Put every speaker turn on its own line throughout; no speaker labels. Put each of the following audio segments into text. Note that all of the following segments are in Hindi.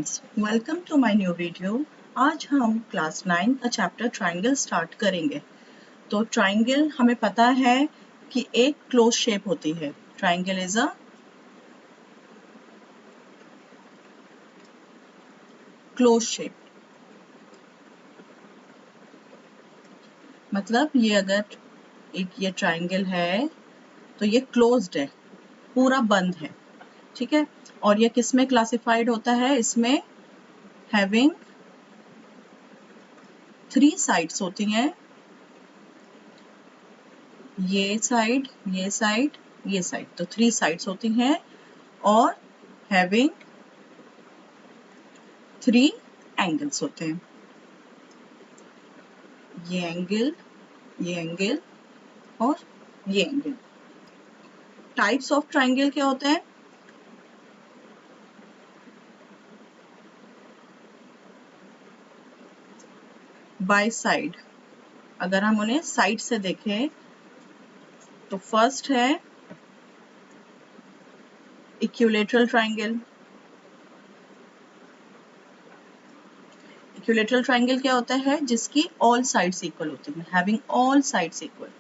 Students, welcome to my new video. आज हम क्लास 9 का चैप्टर ट्रायंगल स्टार्ट करेंगे। तो ट्रायंगल हमें पता है कि एक क्लोज शेप होती है। Triangle is a close shape, मतलब ये अगर एक ये ट्रायंगल है तो ये क्लोज्ड है, पूरा बंद है, ठीक है। और ये किस में क्लासिफाइड होता है? इसमें हैविंग 3 साइड्स होती हैं, ये साइड, ये साइड, ये साइड, तो 3 साइड्स होती हैं और हैविंग 3 एंगल्स होते हैं। ये एंगल, ये एंगल और ये एंगल। टाइप्स ऑफ ट्रायंगल क्या होते हैं? By side. अगर हम उन्हें साइड से देखें तो फर्स्ट है इक्विलैटरल ट्रायंगल। इक्विलैटरल ट्रायंगल क्या होता है? जिसकी ऑल साइड्स इक्वल होती हैं, हैविंग ऑल साइड्स इक्वल,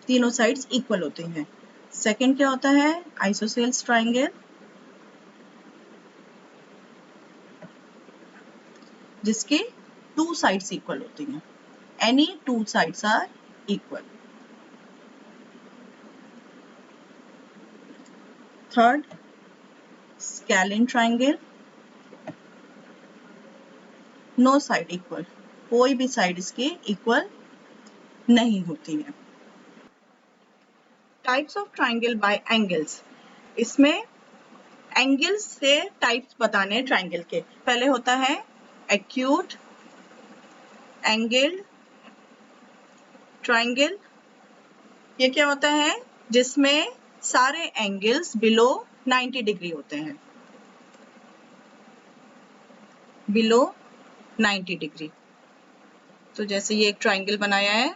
तीनों साइड्स इक्वल होती हैं। सेकंड क्या होता है? आइसोसेल्स ट्रायंगल, जिसके 2 साइड्स इक्वल होती हैं, any 2 sides are equal. Third scalene triangle, no side equal, कोई भी साइड इसके इक्वल नहीं होती है। Types of triangle by angles, इसमें एंगल्स से टाइप्स बताने हैं ट्रायंगल के। पहले होता है एक्यूट एंगल ट्रायंगल। ये क्या होता है? जिसमें सारे एंगल्स बिलो 90 डिग्री होते हैं, बिलो 90 डिग्री। तो जैसे ये एक ट्रायंगल बनाया है,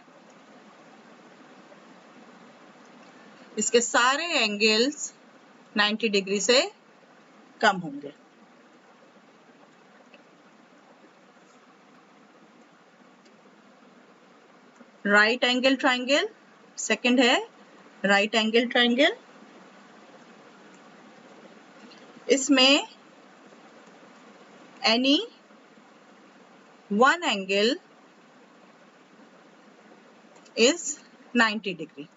इसके सारे एंगल्स 90 डिग्री से कम होंगे। राइट एंगल ट्रायंगल, सेकंड है राइट एंगल ट्रायंगल। इसमें any one angle is 90 degree.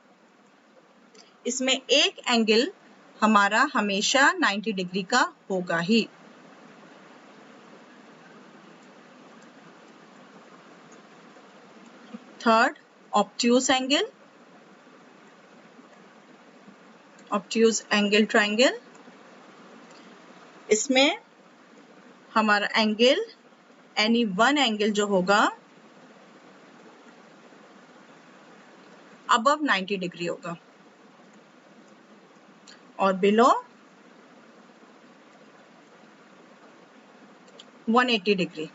इसमें एक एंगल हमारा हमेशा 90 डिग्री का होगा ही। Third obtuse angle, obtuse angle triangle. इसमें हमारा एंगल एनी वन एंगल जो होगा अबव 90 डिग्री होगा और बिलो 180 डिग्री।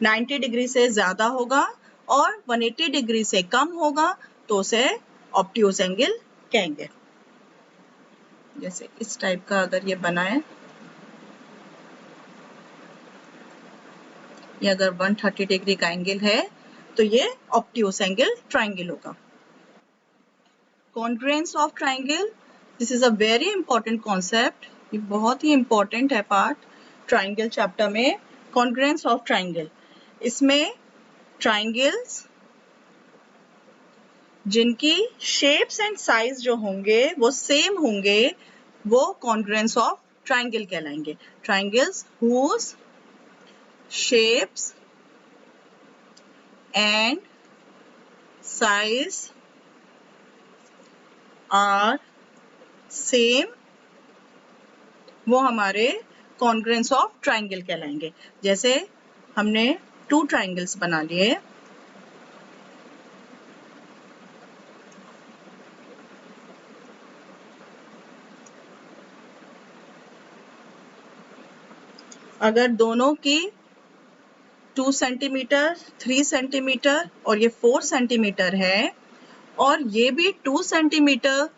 90 डिग्री से ज्यादा होगा और 180 डिग्री से कम होगा तो उसे ऑब्ट्यूज एंगल कहेंगे। जैसे इस टाइप का अगर ये बना है, ये अगर 130 डिग्री का एंगल है तो ये ऑब्ट्यूज एंगल ट्रायंगल होगा। Congruence of triangle, this is a very important concept. ये बहुत ही इंपॉर्टेंट है पार्ट ट्रायंगल चैप्टर में। कॉन्ग्रुएंस ऑफ ट्रायंगल, इसमें ट्रायंगल्स जिनकी शेप्स एंड साइज जो होंगे वो सेम होंगे, वो कॉन्ग्रुएंस ऑफ ट्रायंगल कहलाएंगे। Triangles whose shapes and size are same, वो हमारे कॉन्ग्रुएंस ऑफ ट्रायंगल कहलाएंगे। जैसे हमने 2 ट्रायंगल्स बना लिए, अगर दोनों की 2 सेंटीमीटर, 3 सेंटीमीटर और ये 4 सेंटीमीटर है और ये भी 2 सेंटीमीटर,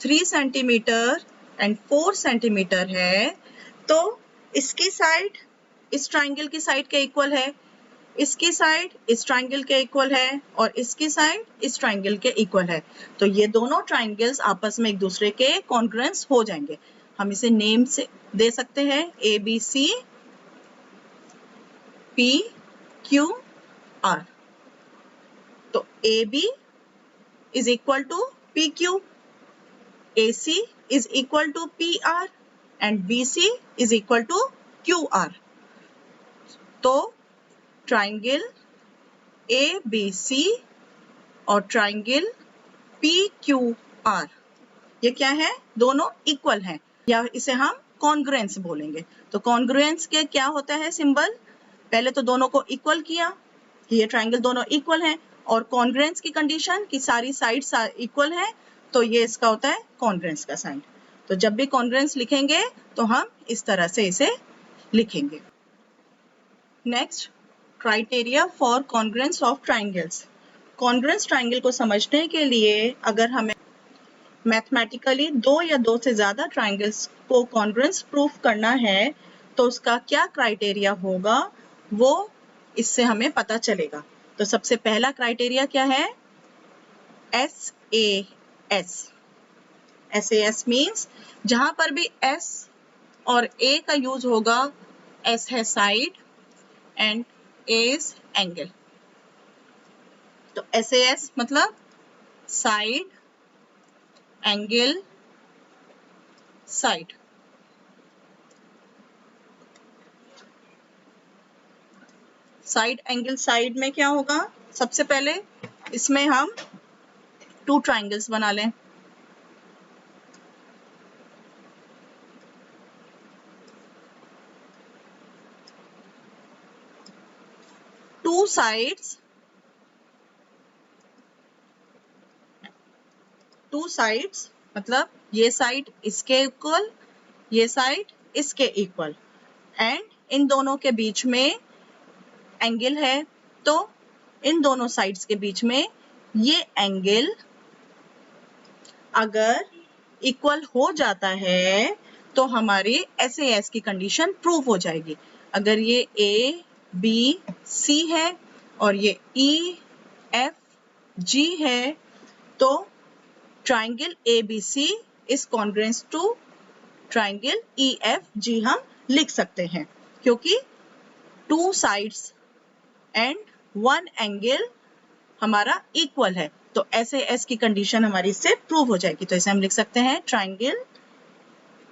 3 सेंटीमीटर एंड 4 सेंटीमीटर है, तो इसकी साइड इस ट्राइंगल की साइड के इक्वल है, इसकी साइड इस ट्राइंगल के इक्वल है और इसकी साइड इस ट्राइंगल के इक्वल है। तो ये दोनों ट्राइंगल्स आपस में एक दूसरे के कॉन्ग्रुएंस हो जाएंगे। हम इसे नेम से दे सकते हैं ABC PQR। तो AB is equal to PQ, AC is equal to PR and BC is equal to QR। तो ट्राइंगल ABC और ट्राइंगल PQR ये क्या है, दोनों इक्वल हैं, या इसे हम कॉन्ग्रुएंस बोलेंगे। तो कॉन्ग्रुएंस के क्या होता है सिंबल, पहले तो दोनों को इक्वल किया कि ये ट्राइंगल दोनों इक्वल हैं, और कॉन्ग्रुएंस की कंडीशन कि सारी साइड्स इक्वल हैं, तो ये इसका होता है कॉन्ग्रुएंस का साइन। तो जब भी कॉन्ग्रुएंस लिखेंगे तो हम इस तरह से इसे लिखेंगे। Next, criteria for congruence of triangles. Congruence triangle को समझने के लिए अगर हमें मैथमेटिकली दो या दो से ज्यादा ट्राइंगल्स को कॉन्ग्रुएंस प्रूफ करना है तो उसका क्या क्राइटेरिया होगा वो इससे हमें पता चलेगा। तो सबसे पहला क्राइटेरिया क्या है, SAS। SAS मीन्स जहां पर भी S और A का यूज होगा, S है side and A is angle. तो SAS मतलब side angle side. Side angle side में क्या होगा, सबसे पहले इसमें हम 2 ट्राइंगल्स बना लें। टू साइड्स मतलब ये साइड इसके इक्वल, ये साइड इसके इक्वल, एंड इन दोनों के बीच में एंगल है। तो इन दोनों साइड्स के बीच में ये एंगल अगर इक्वल हो जाता है तो हमारी SAS की कंडीशन प्रूव हो जाएगी। अगर ये ABC है और ये EFG है तो triangle ABC is congruence to triangle EFG हम लिख सकते हैं, क्योंकि 2 साइड्स एंड 1 एंगल हमारा इक्वल है। तो SAS की कंडीशन हमारी इससे प्रूव हो जाएगी। तो इसे हम लिख सकते हैं triangle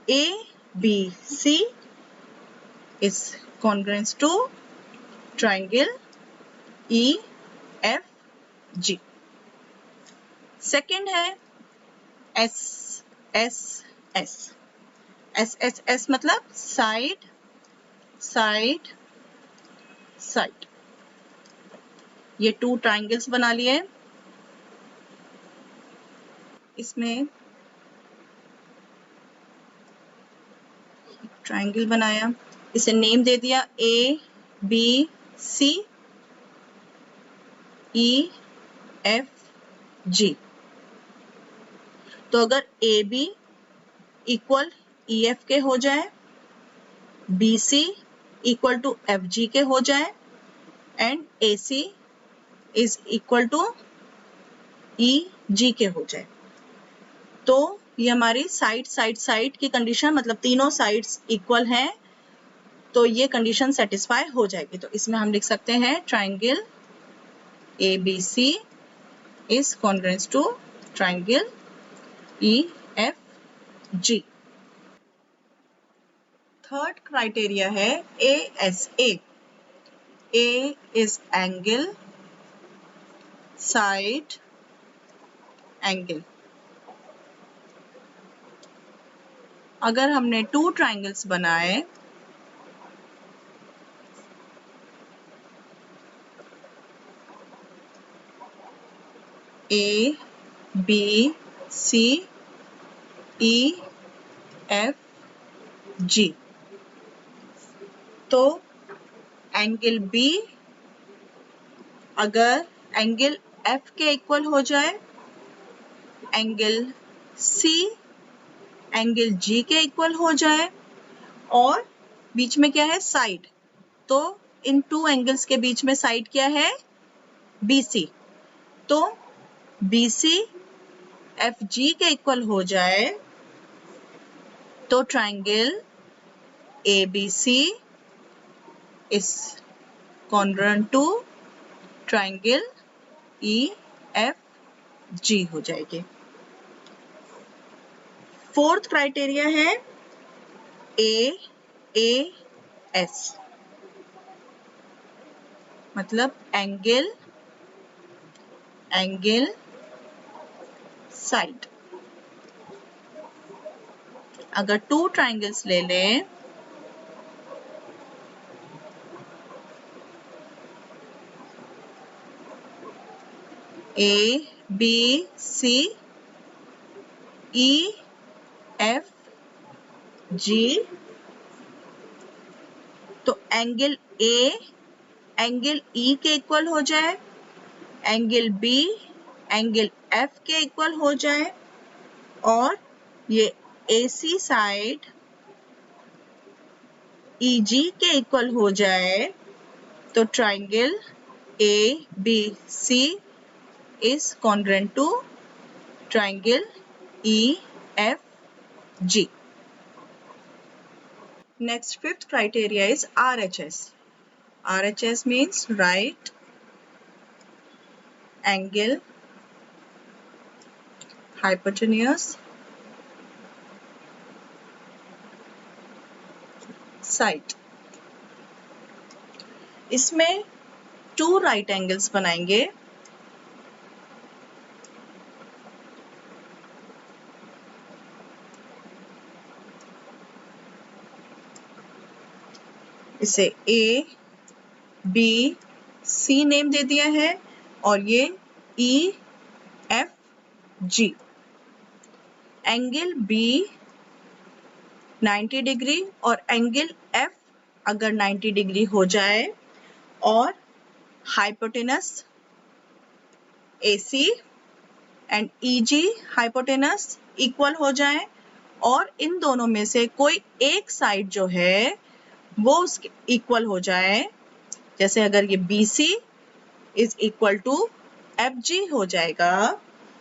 ABC is congruence to triangle EFG। Second है SSS। SSS मतलब साइड साइड साइड। ये 2 ट्राइंगल्स बना लिए, इसमें ट्राइंगल बनाया, इसे नेम दे दिया ABC EFG। तो अगर AB इक्वल EF के हो जाए, BC इक्वल टू FG के हो जाए and AC is equal to EG के हो जाए, तो ये हमारी साइड साइड साइड की कंडीशन, मतलब तीनों साइड्स इक्वल हैं, तो ये कंडीशन सेटिस्फाई हो जाएगी। तो इसमें हम लिख सकते हैं triangle ABC is congruence to triangle EFG। Third criteria है ASA। A is angle side angle. अगर हमने 2 ट्राइंगल्स बनाए, ABC EFG, तो एंगल B अगर एंगल F के इक्वल हो जाए, एंगल C एंगल जी के इक्वल हो जाए और बीच में क्या है साइड, तो इन टू एंगल्स के बीच में साइड क्या है BC, तो BC FG के इक्वल हो जाए तो triangle ABC is congruent to triangle EFG हो जाएगी। फोर्थ क्राइटेरिया है AAS, मतलब एंगल साइड। अगर टू ट्राइंगल्स ले लें ABC EFG, तो एंगल A एंगल E के इक्वल हो जाए, एंगल B एंगल F के इक्वल हो जाए और ये AC साइड EG के इक्वल हो जाए, तो triangle ABC is congruent to triangle EFG. Next, fifth criteria is RHS. RHS means right angle hypotenuse side. इसमें टू राइट एंगल्स बनाएंगे, इसे A B C नेम दे दिया है और ये EFG। एंगल B 90 डिग्री और एंगल F अगर 90 डिग्री हो जाए और hypotenuse AC and EG hypotenuse equal हो जाए और इन दोनों में से कोई एक साइड जो है वो उसके इक्वल हो जाए, जैसे अगर ये BC is equal to FG हो जाएगा,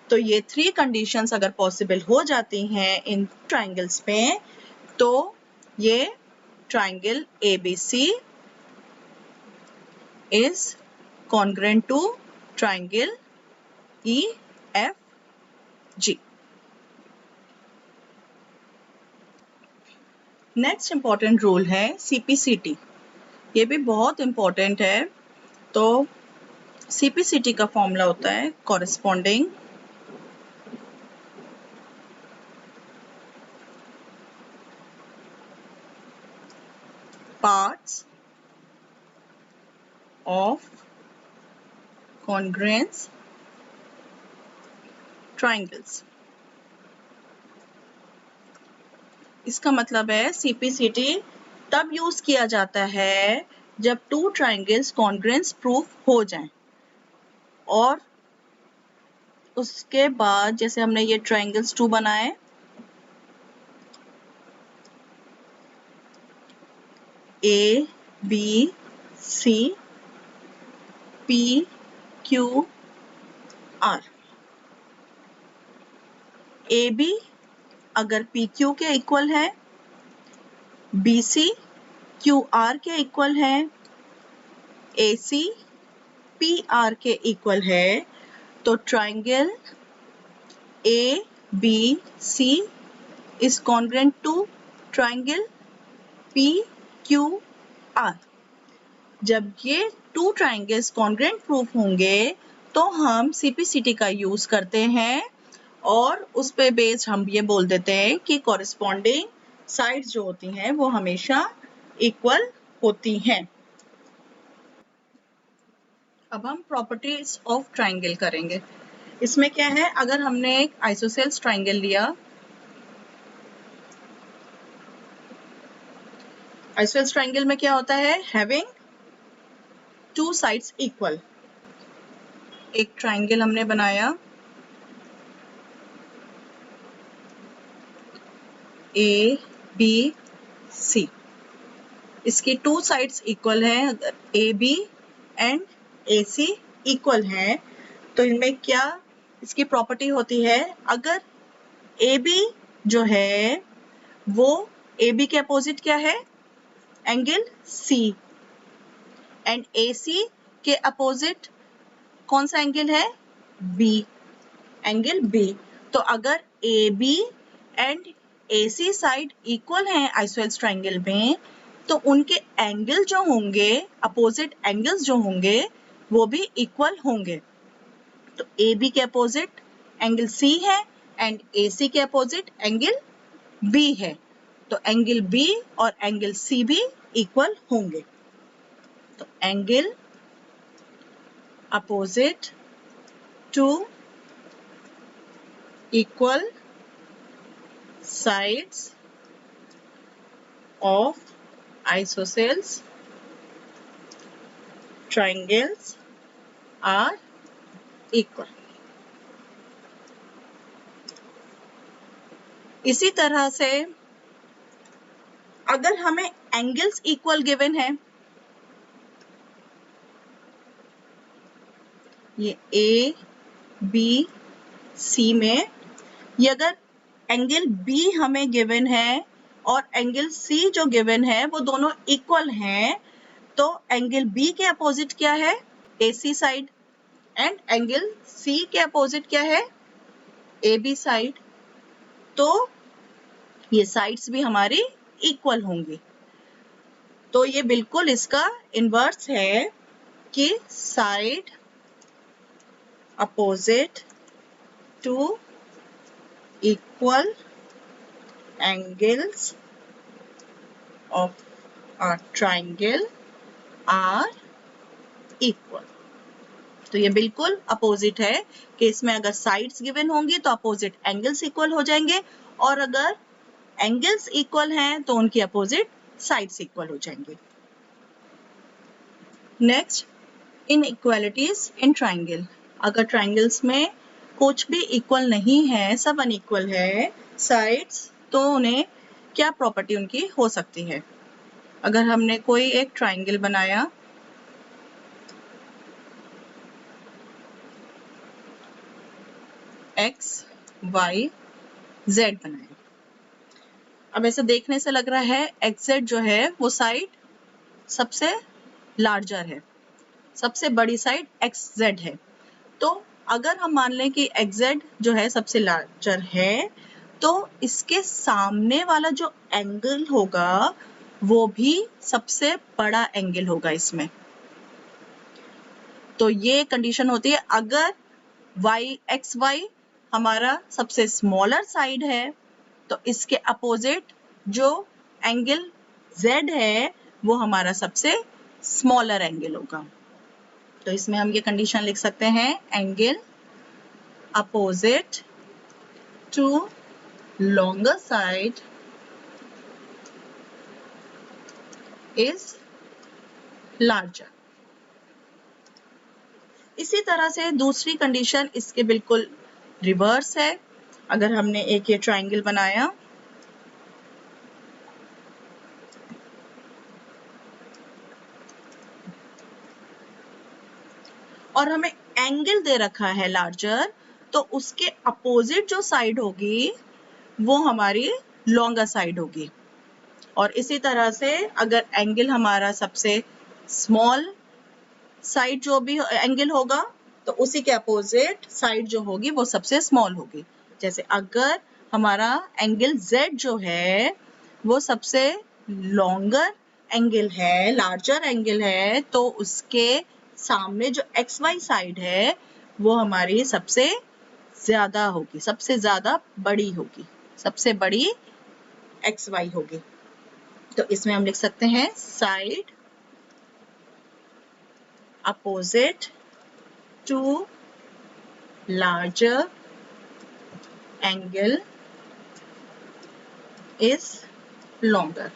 तो ये थ्री कंडीशंस अगर पॉसिबल हो जाती हैं इन ट्राइंगल्स में, तो ये triangle ABC is congruent to triangle EFG. Next important rule है CPCT। ये भी बहुत इंपॉर्टेंट है। तो CPCT का फॉर्मूला होता है corresponding parts of congruence triangles. इसका मतलब है CPCT तब यूज किया जाता है जब टू ट्राइंगल्स कॉन्ग्रुएंस प्रूफ हो जाएं और उसके बाद जैसे हमने ये ट्राइंगल्स टू बनाए, A B C P Q R। AB अगर PQ के इक्वल है, BC QR के इक्वल है, AC PR के इक्वल है, तो triangle ABC is congruent to triangle PQR। जब ये टू ट्राइंगल्स कॉन्ग्रुएंट प्रूफ होंगे तो हम CPCT का यूज करते हैं और उस पे बेस्ड हम ये बोल देते हैं कि कॉरेस्पॉन्डिंग साइड्स जो होती हैं वो हमेशा इक्वल होती हैं। अब हम प्रॉपर्टीज ऑफ ट्राइंगल करेंगे। इसमें क्या है, अगर हमने एक आइसोसेल्स ट्राइंगल लिया, आइसोसेल्स ट्राइंगल में क्या होता है, हैविंग टू साइड्स इक्वल। एक ट्राइंगल हमने बनाया, ए बी सी, इसकी टू साइड्स इक्वल है। अगर A B and A C equal है तो इनमें क्या इसकी प्रॉपर्टी होती है, अगर ए बी जो है वो ए बी के अपोजिट क्या है, एंगल सी, एंड ए सी के अपोजिट कौन सा एंगल है, बी, एंगल बी। तो अगर A B and A C side equal हैं आइसोसेलेस ट्रायंगल में, तो उनके एंगल जो होंगे, अपोजिट एंगल्स जो होंगे वो भी इक्वल होंगे। तो ए बी के अपोजिट एंगल सी है एंड ए सी के अपोजिट एंगल बी है, तो एंगल बी और एंगल सी भी इक्वल होंगे। तो angle opposite to equal sides of isosceles triangles are equal। इसी तरह से अगर हमें एंगल्स इक्वल गिवन है, ये ए बी सी में, ये अगर एंगल बी हमें गिवन है और एंगल सी जो गिवन है वो दोनों इक्वल हैं, तो एंगल बी के अपोजिट क्या है, ए C side, and angle C के अपोजिट क्या है, ए बी साइड। तो ये साइड्स भी हमारी इक्वल होंगी। तो ये बिल्कुल इसका इनवर्स है कि side opposite to equal angles of a triangle are equal. तो ये बिल्कुल अपोजिट है कि इसमें अगर साइड्स गिवन होंगी तो अपोजिट एंगल्स इक्वल हो जाएंगे, और अगर एंगल्स इक्वल हैं तो उनकी अपोजिट साइड्स इक्वल हो जाएंगे। Next, inequalities in triangle. अगर ट्रायंगल्स में कुछ भी इक्वल नहीं है, सब अनइक्वल है साइड्स, तो उन्हें क्या प्रॉपर्टी उनकी हो सकती है। अगर हमने कोई एक ट्रायंगल बनाया, एक्स वाई जेड बनाया, अब ऐसे देखने से लग रहा है एक्स जेड जो है वो साइड सबसे लार्जर है, सबसे बड़ी साइड एक्स जेड है। तो अगर हम मान लें कि एक्स जेड जो है सबसे लार्जर है, तो इसके सामने वाला जो एंगल होगा वो भी सबसे बड़ा एंगल होगा इसमें। तो ये कंडीशन होती है अगर वाई एक्स वाई हमारा सबसे स्मॉलर साइड है, तो इसके अपोजिट जो एंगल Z है वो हमारा सबसे स्मॉलर एंगल होगा। तो इसमें हम ये कंडीशन लिख सकते हैं, angle opposite to longer side is larger. इसी तरह से दूसरी कंडीशन इसके बिल्कुल रिवर्स है। अगर हमने एक ये ट्रायंगल बनाया, और हमें एंगल दे रखा है लार्जर, तो उसके अपोजिट जो साइड होगी वो हमारी लॉन्गर साइड होगी। और इसी तरह से अगर एंगल हमारा सबसे स्मॉल साइड जो भी एंगल होगा, तो उसी के अपोजिट साइड जो होगी वो सबसे स्मॉल होगी। जैसे अगर हमारा एंगल Z जो है वो सबसे लॉन्गर एंगल है, लार्जर एंगल है, तो उसके सामने जो XY साइड है वो हमारी सबसे ज्यादा होगी, सबसे ज्यादा बड़ी होगी, सबसे बड़ी XY होगी। तो इसमें हम लिख सकते हैं side opposite to larger angle is longer।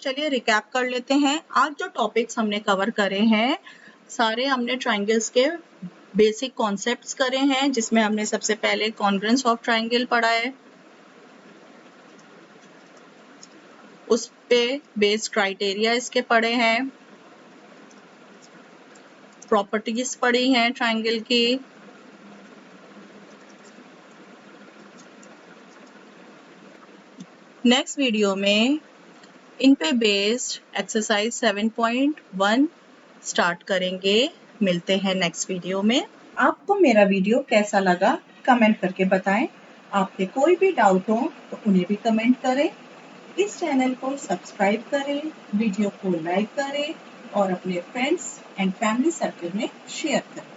चलिए रिकैप कर लेते हैं। आज जो टॉपिक्स हमने कवर करे हैं सारे हमने ट्रायंगल्स के बेसिक कॉन्सेप्ट्स करे हैं, जिसमें हमने सबसे पहले कॉन्ग्रुएंस ऑफ ट्राइंगल पढ़ा है, उस पे बेस्ड क्राइटेरिया इसके पढ़े हैं, प्रॉपर्टीज पढ़ी हैं ट्राइंगल की, नेक्स्ट वीडियो में इन पे बेस्ड एक्सरसाइज 7.1 स्टार्ट करेंगे। मिलते हैं नेक्स्ट वीडियो में। आपको मेरा वीडियो कैसा लगा कमेंट करके बताएं। आपके कोई भी डाउट हो तो उन्हें भी कमेंट करें। इस चैनल को सब्सक्राइब करें, वीडियो को लाइक करें और अपने फ्रेंड्स एंड फैमिली सर्कल में शेयर करें।